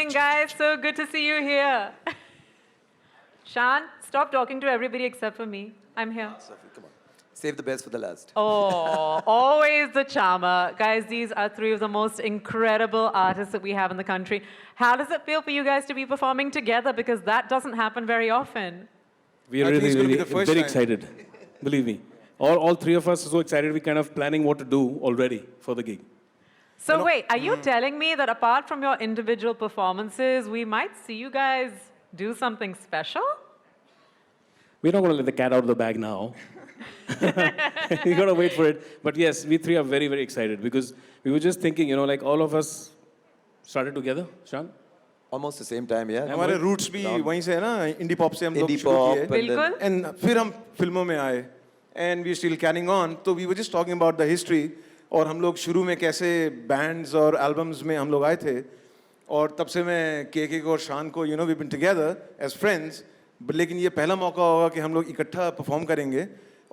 morning, guys. So good to see you here. Shan, stop talking to everybody except for me. I'm here. Sophie, come on. Save the best for the last. Oh, always the charmer. Guys, these are three of the most incredible artists that we have in the country. How does it feel for you guys to be performing together? Because that doesn't happen very often. We are I think it's really, gonna be the really first very time. excited. Believe me. All three of us are so excited. We're kind of planning what to do already for the gig. So wait, are you telling me that apart from your individual performances, we might see you guys do something special? We're not going to let the cat out of the bag now. We got to wait for it. But yes, we three are very, very excited because we were just thinking, you know, like all of us started together, Shan. Almost the same time, yeah. हमारे roots भी वहीं से है ना indie pop से हम लोग Indie शुरू pop, किए but then- बिल्कुल. एंड फिर हम फिल्मों में आए and we still carrying on तो we were just talking about the history और हम लोग शुरू में कैसे बैंड्स और एल्बम्स में हम लोग आए थे और तब से मैं के को और शान को you know we been together as friends लेकिन ये पहला मौका होगा कि हम लोग इकट्ठा परफॉर्म करेंगे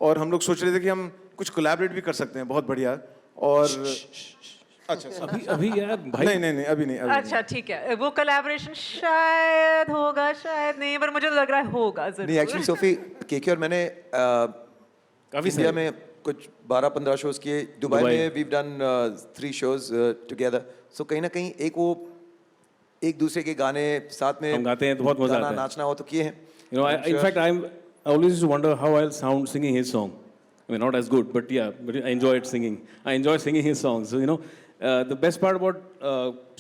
और हम लोग सोच रहे थे कि हम कुछ कोलैबोरेट भी कर सकते हैं बहुत बढ़िया और अच्छा अभी यार भाई नहीं अभी नहीं अच्छा ठीक है वो कोलैबोरेशन शायद होगा शायद नहीं पर मुझे तो लग रहा है होगा नहीं जरूर एक्चुअली सोफी केके और मैंने काफी इंडिया सारे। में कुछ 12-15 शोज किए दुबई दुबई। में we done 3 shows together so कहीं ना कहीं एक दूसरे के गाने साथ में हम गाते हैं तो बहुत मजा गाना आता है। नाचना हो तो किए हैं You know, in fact, I always used to wonder how I'll sound singing his song. I mean, not as good, but yeah, but I enjoyed singing. I enjoy singing his songs. So, you know, the best part about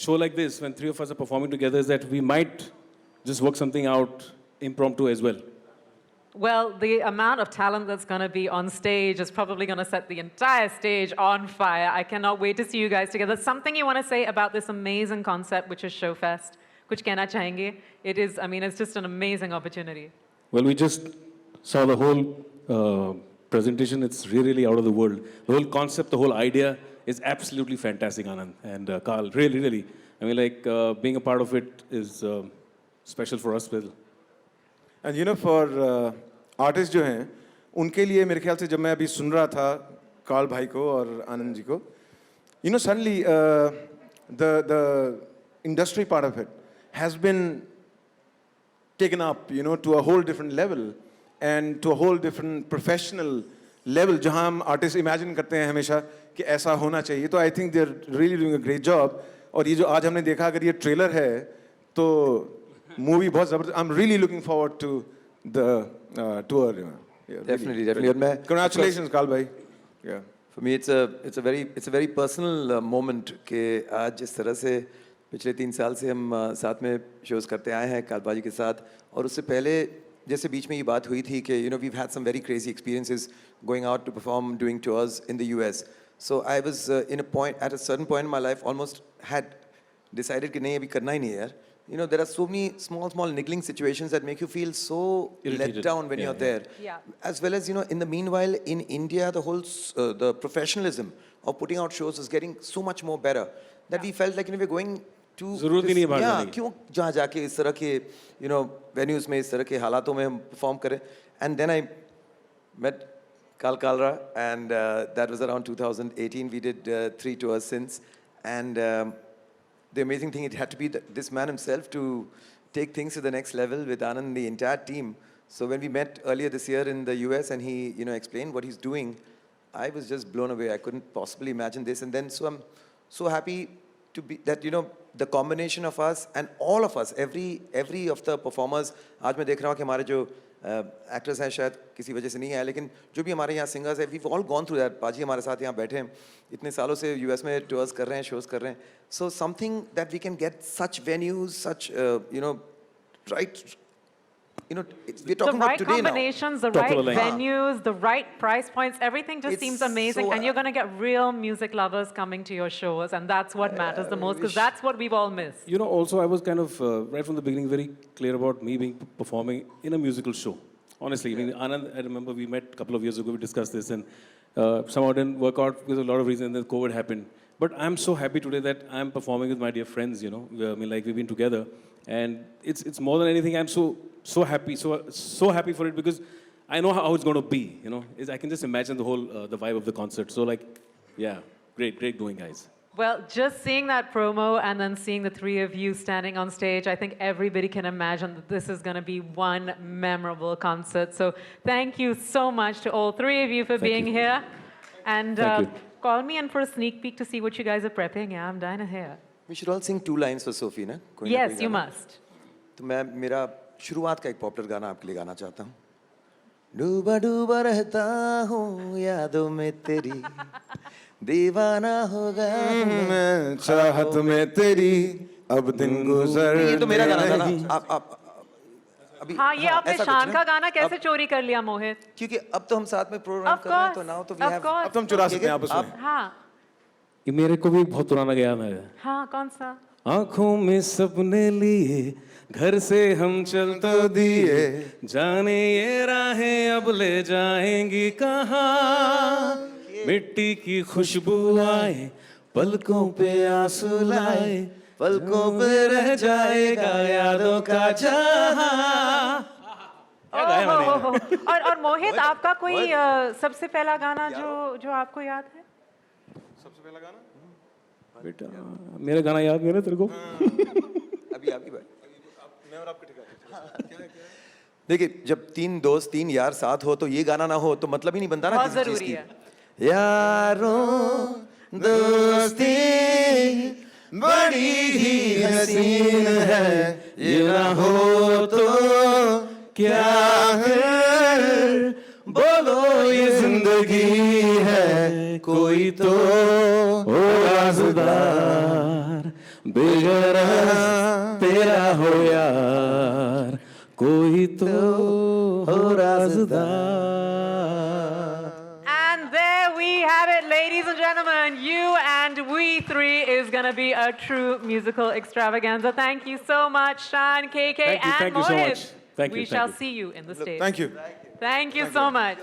show like this, when three of us are performing together, is that we might just work something out impromptu as well. Well, the amount of talent that's going to be on stage is probably going to set the entire stage on fire. I cannot wait to see you guys together. Something you want to say about this amazing concept, which is Showfest? Kuch kehna chahenge? It is, I mean, it's just an amazing opportunity. Well, we just saw the whole presentation. It's really out of the world. The whole concept, the whole idea is absolutely fantastic, Anand and Carl. Really, really. I mean, like being a part of it is special for us. Well, and you know for artist जो हैं उनके लिए मेरे ख्याल से जब मैं अभी सुन रहा था कार्ल भाई को और आनंद जी को you no suddenly the industry part of it has been taken up, you know, to a whole different level and to a whole different professional level जहाँ हम आर्टिस्ट इमेजिन करते हैं हमेशा कि ऐसा होना चाहिए तो I think they are really doing a great job और ये जो आज हमने देखा अगर ये ट्रेलर है तो मूवी बहुत ज़बरदस्त I am really looking forward to the tour Definitely और मैं कंग्रेचुलेशंस काल भाई yeah For me, it's a very personal moment कि आज जिस तरह से पिछले 3 साल से हम साथ में शोज करते आए हैं कालबाजी के साथ और उससे पहले जैसे बीच में ये बात हुई थी कि you know we've had some very crazy experiences going out to perform doing tours in the US so I was in a point at a certain point in my life almost had decided कि नहीं अभी करना ही नहीं है यार you know there are so many small niggling situations that make you feel so Irritated. let down when Yeah, you're yeah. there Yeah. as well as you know in the meanwhile in India the whole the professionalism of putting out shows is getting so much more better that we felt like you know we're going to ज़रूरत ही नहीं है बाहर yeah, जाने की। क्यों जहाँ जाके इस तरह के you know venues में इस तरह के हालातों में हम perform करें and then I met Kal Kalra and that was around 2018 we did 3 tours since and the amazing thing, it had to be this man himself to take things to the next level with Anand and the entire team. So when we met earlier this year in the US and he, you know, explained what he's doing, I was just blown away. I couldn't possibly imagine this. And then so I'm so happy to be that, you know, the combination of us and all of us, every of the performers, आज मैं देख रहा हूँ कि हमारे जो actors हैं शायद किसी वजह से नहीं आए लेकिन जो भी हमारे यहाँ सिंगर्स हैं we all gone through that पाजी हमारे साथ यहाँ बैठे हैं इतने सालों से यूएस में टूर्स कर रहे हैं शोज कर रहे हैं so something that we can get such venues such you know right you know we're The talking right about today now combinations, the Top right of the line. venues, the right price points, everything just It's seems amazing. so, And you're going to get real music lovers coming to your shows. And that's what matters the most because that's what we've all missed. you know, also I was kind of right from the beginning very clear about me being performing in a musical show. Honestly, I mean, Anand, I remember we met a couple of years ago. We discussed this, and somehow it didn't work out because of a lot of reasons. And then COVID happened. But I'm so happy today that I'm performing with my dear friends. You know, I mean, like we've been together, and it's more than anything. I'm so happy, so happy for it because I know how it's going to be. You know, I can just imagine the whole the vibe of the concert. So like, yeah, great going, guys. Well, just seeing that promo and then seeing the three of you standing on stage, I think everybody can imagine that this is going to be one memorable concert. So thank you so much to all three of you for being you. here. And Thank you. call me in for a sneak peek to see what you guys are prepping. Yeah, I'm dying to hear. We should all sing 2 lines for Sophie, ना? कोई ना Yes, कोई you गाना। must. तो मैं मेरा शुरुआत का एक पॉपुलर गाना आपके लिए गाना चाहता हूँ। डूबा डूबा रहता हूँ यादों में तेरी, दीवाना हो गया हूँ मैं चाहत में तेरी, अब दिन गुजर ये तो मेरा गाना था ना। नहीं। आप अभी हाँ, ये आपने ऐसा कुछ शान ना। का गाना कैसे अब- चोरी कर लिया मोहित? क्योंकि अब तो हम साथ में प्रोग्राम Of कर रहे हैं, तो course, नाउ तो of वी हैव course. अब तो हम चुरा सकते हैं आपस में। हाँ, ये मेरे को भी बहुत पुराना ज्ञान है। हाँ, कौन सा? आंखों में सपने लिए घर से हम चल तो दिए, जाने ये राहें अब ले जाएंगी कहाँ। मिट्टी की खुशबू आए, पलकों पे आंसू लाए, पलकों पे रह जाएगा यादों का जहां। ओहो, और मोहित आपका कोई सबसे पहला गाना जो आपको याद है? सबसे पहला गाना बेटा मेरा गाना याद नहीं है ना तेरे को? अभी आपकी बात। मैं और आपके ठिकाने। देखिए, जब 3 दोस्त 3 यार साथ हो तो ये गाना ना हो तो मतलब ही नहीं बनता ना बहुत किसी चीज जरूरी की। है। यारों दोस्ती बड़ी ही हसीन है, ये ना हो तो क्या है, बोलो ये जिंदगी है, कोई तो ओ राज़दार बेगरज तेरा हो यार, कोई तो हो राज़दार। And there we have it, ladies and gentlemen. You and we three is going to be a true musical extravaganza. Thank you so much, Shan, KK, and thank you so Mohit. much. Thank you, We thank shall you. see you in the stage. Thank you. Thank you so much.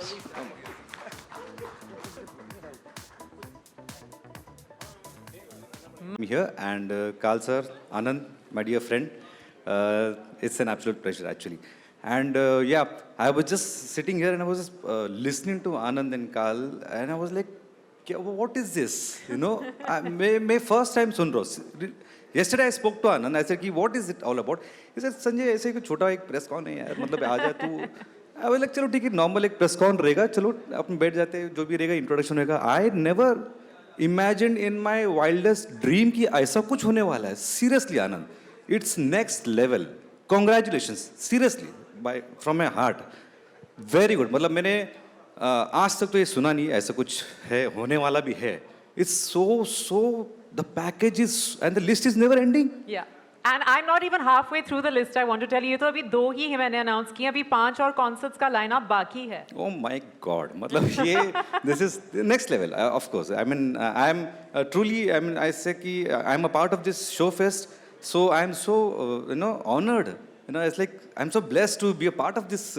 I'm here and Karl sir, Anand, my dear friend, it's an absolute pleasure actually. And yeah, I was just sitting here and I was just, listening to Anand and Karl and I was like, "Kya- what is this? You know, मैं first time सुन रहा हूँ. Yesterday I spoke to Anand. I said, कि what is it all about? He said, Sanjay ऐसे ही छोटा एक press cone है यार, मतलब आ जा तू. I was like, चलो ठीक है, नॉर्मल एक प्रेस कॉन रहेगा, चलो अपन बैठ जाते हैं, जो भी रहेगा इंट्रोडक्शन रहेगा. I never imagined in my wildest dream कि ऐसा कुछ होने वाला है. Seriously Anand, it's next level. Congratulations, seriously, from my heart. Very good. मतलब मैंने आज तक तो ये सुना नहीं ऐसा कुछ है, होने वाला भी है. It's so the package is and the list is never ending. Yeah. And I'm not even halfway through the list, I want to tell you. ये तो अभी 2 ही मैंने announce किए, अभी 5 और concerts का lineup बाकी है. Oh my God! मतलब ये this is the next level. Of course, I mean I'm truly, I mean I say कि I'm a part of this show fest, so I'm so honored. You know, it's like I'm so blessed to be a part of this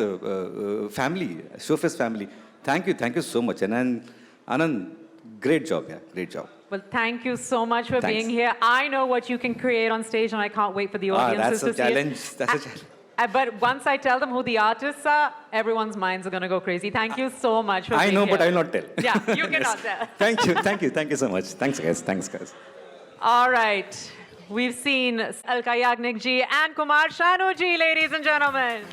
family, Showfest family. Thank you so much. And Anand, great job, yeah, great job. Well, thank you so much for Thanks. being here. I know what you can create on stage, and I can't wait for the audiences That's a to see it. challenge. That's a challenge. But once I tell them who the artists are, everyone's minds are going to go crazy. Thank you so much for I being know, here. but I will not tell. Yeah, you cannot tell. Thank you so much. Thanks, guys. All right. We've seen Alka Yagnik ji and Kumar Sanu ji, ladies and gentlemen.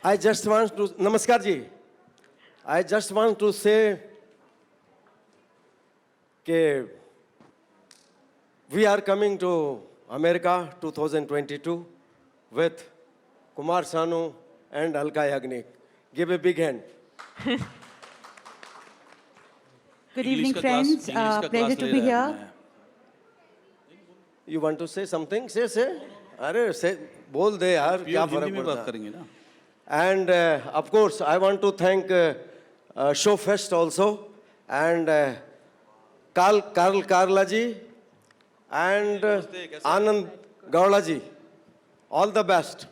I just want to, Namaskar ji. I just want to say that we are coming to America 2022 with Kumar Sanu and Alka Yagnik. Give a big hand. Good evening, friends. Pleasure to be here. You want to say something? Say. अरे say, बोल दे यार, क्या फर्क पड़ता है? And of course, I want to thank Showfest also and Karla ji and Anand Gowda ji. All the best.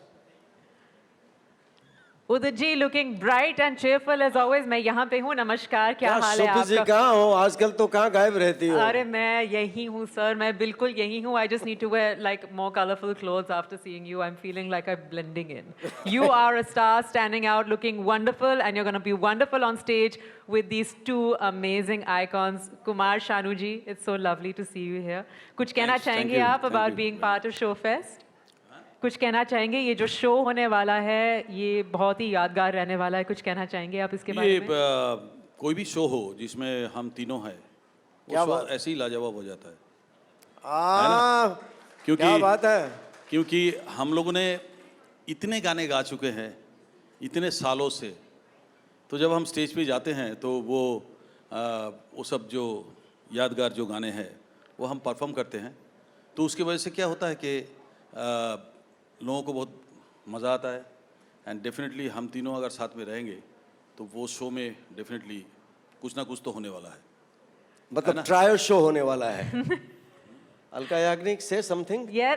Udit ji looking bright and cheerful as always. मैं यहाँ पे हूँ. नमस्कार, क्या हाल है शोफी जी आपका? कहाँ हो आजकल, तो कहाँ गायब रहती हो? अरे मैं यही हूँ सर, मैं बिल्कुल यही हूँ. I just need to wear like more colorful clothes after seeing you. I'm feeling like I'm blending in. You are a star, standing out, looking wonderful, and you're going to be wonderful on stage with these two amazing icons. Kumar Shanu ji, it's so lovely to see you here. कुछ कहना Thanks, thank चाहेंगे you, आप thank about you being very part of Showfest? कुछ कहना चाहेंगे? ये जो show होने वाला है, ये बहुत ही यादगार रहने वाला है. कुछ कहना चाहेंगे आप इसके बारे ये में? कोई भी शो हो जिसमें हम तीनों हैं, क्या वो शो बात? ऐसे ही लाजवाब हो जाता है. क्योंकि क्या बात है? क्योंकि हम लोगों ने इतने गाने गा चुके हैं इतने सालों से, तो जब हम स्टेज पे जाते हैं तो वो सब जो यादगार जो गाने हैं वो हम परफॉर्म करते हैं, तो उसकी वजह से क्या होता है कि लोगों को बहुत मज़ा आता है. एंड डेफिनेटली हम तीनों अगर साथ में रहेंगे तो वो शो में डेफिनेटली कुछ ना कुछ तो होने वाला है. मतलब ट्रायल शो होने वाला है. अलका याग्निक, से समथिंग. Yeah,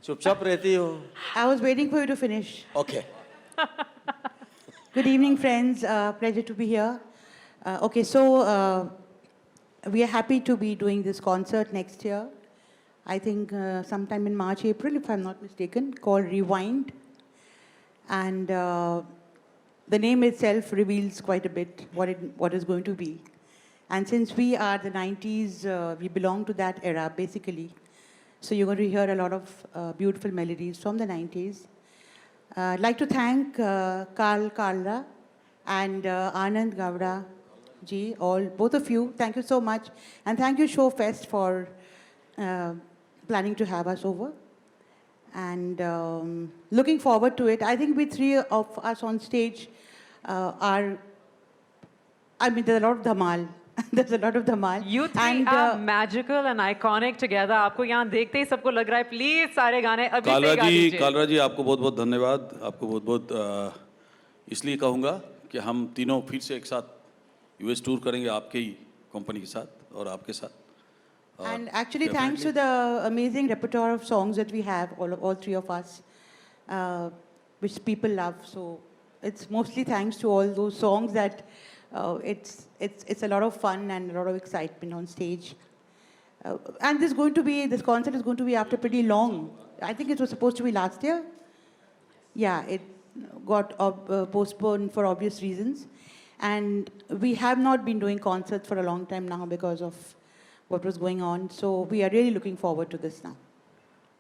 चुपचाप रहती हो. I was waiting for you to finish. Okay. Good evening, friends. Pleasure to be here. Okay, so we are happy to be doing this concert next year. I think sometime in March, April, if I'm not mistaken, called Rewind. And the name itself reveals quite a bit what is going to be. And since we are the 90s, we belong to that era, basically. So you're going to hear a lot of beautiful melodies from the 90s. I'd like to thank Karl Kalra and Anand Gowda ji, both of you. Thank you so much. And thank you, Showfest, for planning to have us over. And looking forward to it. I think we three of us on stage there's a lot of dhamal. There's a lot of dhamal. You three and, are magical and iconic together. आपको यहाँ देखते ही सबको लग रहा है please सारे गाने अभी से गा दीजिए. कालरा जी आपको बहुत बहुत धन्यवाद. आपको बहुत बहुत इसलिए कहूँगा कि हम तीनों फिर से एक साथ यूएस टूर करेंगे आपके ही कंपनी के साथ और आपके साथ. And actually, thanks to the amazing repertoire of songs that we have, all three of us, which people love. So it's mostly thanks to all those songs that it's a lot of fun and a lot of excitement on stage. And this concert is going to be after pretty long. I think it was supposed to be last year. Yeah, it got postponed for obvious reasons. And we have not been doing concerts for a long time now because of what was going on. So we are really looking forward to this now.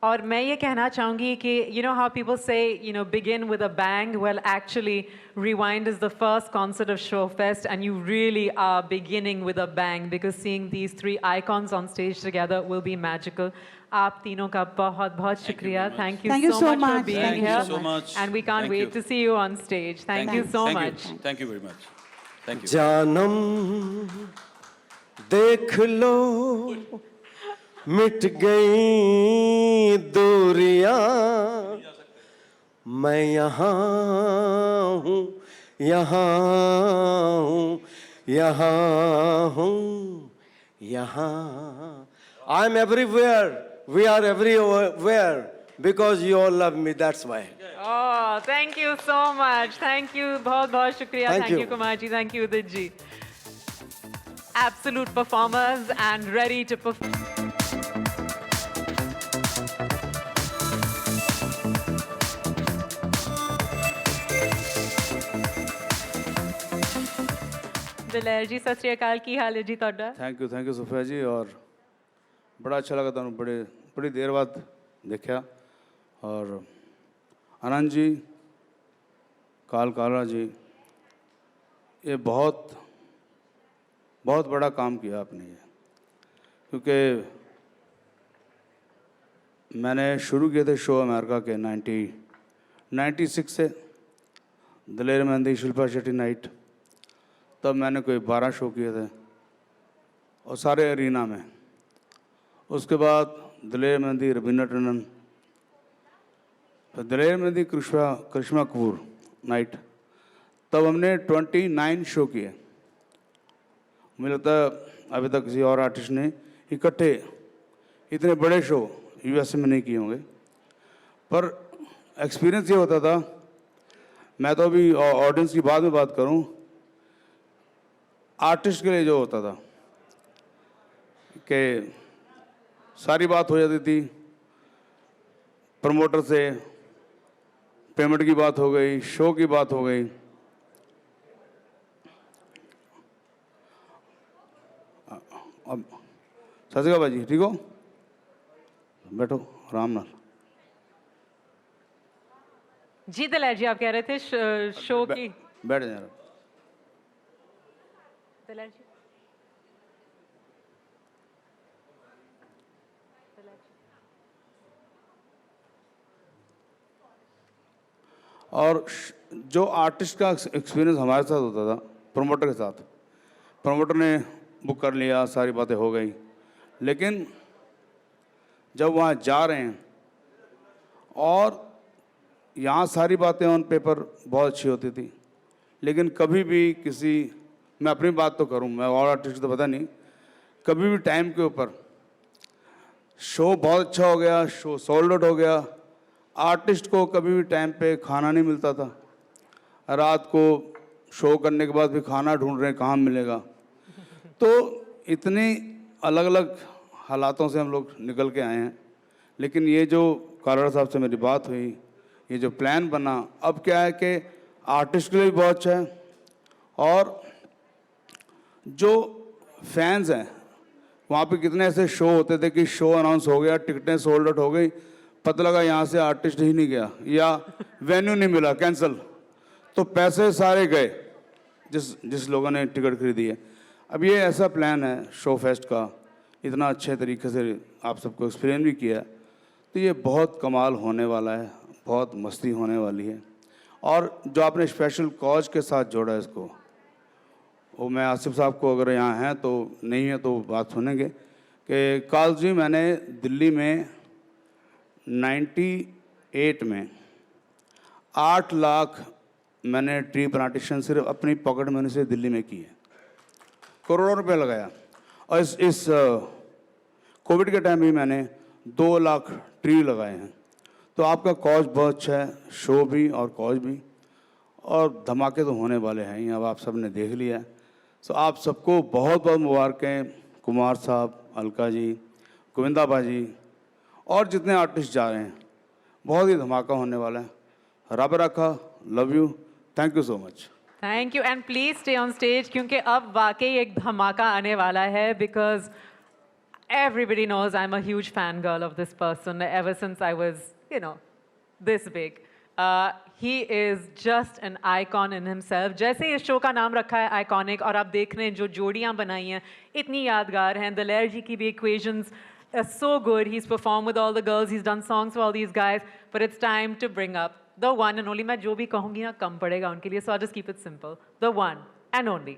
और मैं ये कहना चाहूँगी कि you know how people say begin with a bang. Well, actually, Rewind is the first concert of Showfest, and you really are beginning with a bang because seeing these three icons on stage together will be magical. आप तीनों का बहुत बहुत शुक्रिया. Thank you so much for being Thank you here. so much. And we can't Thank wait you. to see you on stage. Thank you so much. Thank you very much. Thank you. जानम देख लो मिट गई दूरियां, मैं यहाँ हूँ, यहाँ हूँ, यहाँ हूँ, यहाँ. I'm everywhere. We are everywhere because you all love me. That's why. Oh, thank you so much. Thank you. बहुत बहुत शुक्रिया. Thank Thank you, you. Kumar ji. Thank you, Udit ji. Absolute performers and ready to perform. दिलेर जी, सत श्री अकाल. की हाल है जी ਤੁਹਾਡਾ? Thank you Sufiya जी. और बड़ा अच्छा लगा तुम बड़ी देर बाद देखा. और आनंद जी, काल कालरा जी, ये बहुत बड़ा काम किया आपने ये. क्योंकि मैंने शुरू किए थे शो अमेरिका के 96 से, दलेर मेहंदी, शिल्पा शेट्टी नाइट. तब मैंने कोई 12 शो किए थे और सारे एरिना में. उसके बाद दलेर मेहंदी, रवीना टंडन, फिर दलेर मेहंदी, करिश्मा कपूर नाइट. तब हमने 29 शो किए. मुझे लगता है अभी तक किसी और आर्टिस्ट ने इकट्ठे इतने बड़े शो यूएसए में नहीं किए होंगे. पर एक्सपीरियंस ये होता था मैं तो अभी ऑडियंस की बाद में बात करूं, आर्टिस्ट के लिए जो होता था कि सारी बात हो जाती थी, प्रमोटर से पेमेंट की बात हो गई, शो की बात हो गई, अब सत श्री अकाल भाजी, ठीक हो, बैठो आराम नाल। जी दलेर जी, आप कह रहे थे शो की। बैठ जाए। दलेर जी, और जो आर्टिस्ट का एक्सपीरियंस हमारे साथ होता था प्रमोटर के साथ, प्रमोटर ने बुक कर लिया, सारी बातें हो गई, लेकिन जब वहाँ जा रहे हैं और यहाँ सारी बातें ऑन पेपर बहुत अच्छी होती थी, लेकिन कभी भी किसी, मैं अपनी बात तो करूँ, मैं और आर्टिस्ट तो पता नहीं, कभी भी टाइम के ऊपर शो बहुत अच्छा हो गया, शो सोल्ड आउट हो गया, आर्टिस्ट को कभी भी टाइम पे खाना नहीं मिलता था, रात को शो करने के बाद भी खाना ढूंढ रहे हैं कहाँ मिलेगा। तो इतनी अलग अलग हालातों से हम लोग निकल के आए हैं, लेकिन ये जो कालरा साहब से मेरी बात हुई, ये जो प्लान बना, अब क्या है कि आर्टिस्ट के लिए भी बहुत अच्छा है और जो फैंस हैं, वहाँ पे कितने ऐसे शो होते थे कि शो अनाउंस हो गया, टिकटें सोल्ड आउट हो गई, पता लगा यहाँ से आर्टिस्ट ही नहीं गया या वेन्यू नहीं मिला, कैंसिल, तो पैसे सारे गए जिस लोगों ने टिकट खरीदी है। अब ये ऐसा प्लान है शो फेस्ट का, इतना अच्छे तरीके से आप सबको एक्सप्लेन भी किया, तो ये बहुत कमाल होने वाला है, बहुत मस्ती होने वाली है। और जो आपने स्पेशल कॉज के साथ जोड़ा है इसको, वो मैं आसिफ साहब को, अगर यहाँ हैं तो, नहीं है तो बात सुनेंगे कि काल जी, मैंने दिल्ली में 98 में 8 लाख मैंने ट्री प्लांटेशन सिर्फ अपनी पॉकेट मनी से दिल्ली में की है, करोड़ों रुपए लगाया। और इस कोविड के टाइम भी मैंने 2 लाख ट्री लगाए हैं। तो आपका कॉज बहुत अच्छा है, शो भी और कॉज भी, और धमाके तो होने वाले हैं ही, अब आप सब ने देख लिया है। तो आप सबको बहुत बहुत मुबारकें, कुमार साहब, अलका जी, गोविंदा भाजी और जितने आर्टिस्ट जा रहे हैं, बहुत ही धमाका होने वाला है। रब रखा, love you, thank you so much. Thank you and please stay on stage, क्योंकि अब वाकई एक धमाका आने वाला है, because everybody knows I'm a huge fangirl of this person ever since I was, this big. He is just an icon in himself. जैसे इस शो का नाम रखा है आइकॉनिक, और आप देख रहे हैं जो जोड़ियाँ बनाई हैं इतनी यादगार हैं। दलेर जी की भी equations are so good. He's performed with all the girls, he's done songs for all these guys, but it's time to bring up the one and only. मैं जो भी कहूँगी ना कम पड़ेगा उनके लिए, so I'll just keep it simple. The one and only